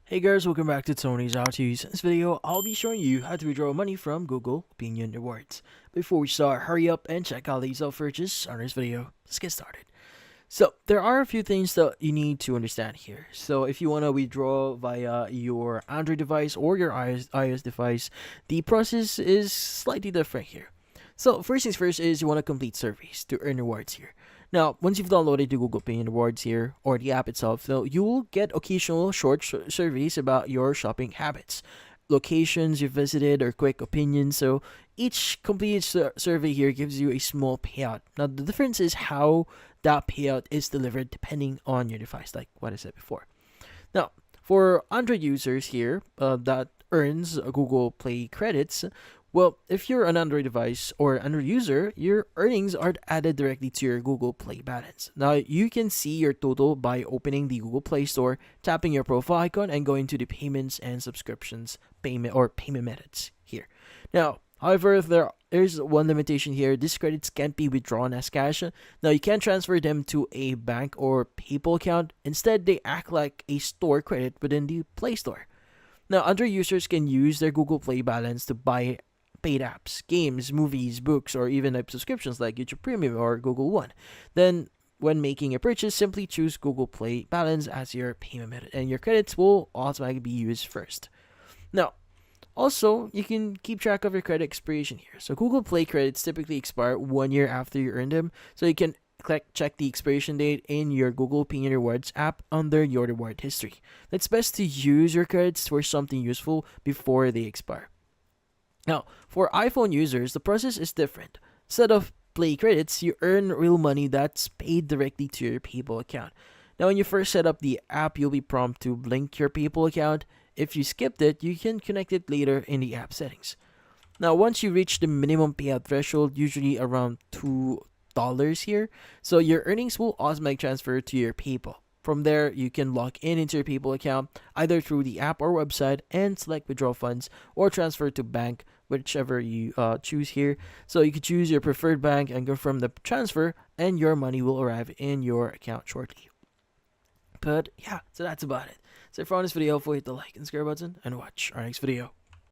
Hey guys, welcome back to Tony's How To's. In this video, I'll be showing you how to withdraw money from Google Opinion Rewards. Before we start, hurry up and check out the self-purchase on this video. Let's get started. So, there are a few things that you need to understand here. So, if you want to withdraw via your Android device or your iOS device, the process is slightly different here. So, first things first is you want to complete surveys to earn rewards here. Now, once you've downloaded the Google Pay Rewards here, or the app itself, though, you will get occasional short surveys about your shopping habits, locations you visited, or quick opinions. So each completed survey here gives you a small payout. Now, the difference is how that payout is delivered depending on your device, like what I said before. Now, for Android users here that earns Google Play credits, well, if you're an Android device or Android user, your earnings are added directly to your Google Play balance. Now, you can see your total by opening the Google Play Store, tapping your profile icon, and going to the payments and subscriptions payment methods here. Now, however, there is one limitation here. These credits can't be withdrawn as cash. Now, you can't transfer them to a bank or PayPal account. Instead, they act like a store credit within the Play Store. Now, Android users can use their Google Play balance to buy paid apps, games, movies, books, or even subscriptions like YouTube Premium or Google One. Then, when making a purchase, simply choose Google Play Balance as your payment method, and your credits will automatically be used first. Now, also, you can keep track of your credit expiration here. So, Google Play credits typically expire 1 year after you earn them, so you can check the expiration date in your Google Opinion Rewards app under your reward history. It's best to use your credits for something useful before they expire. Now, for iPhone users, the process is different. Instead of Play credits, you earn real money that's paid directly to your PayPal account. Now, when you first set up the app, you'll be prompted to link your PayPal account. If you skipped it, you can connect it later in the app settings. Now, once you reach the minimum payout threshold, usually around $2 here, so your earnings will automatically transfer to your PayPal. From there, you can log in into your PayPal account either through the app or website and select withdraw funds or transfer to bank, whichever you choose here. So you can choose your preferred bank and confirm the transfer, and your money will arrive in your account shortly. But yeah, so that's about it. So if you found this video helpful, hit the like and subscribe button and watch our next video.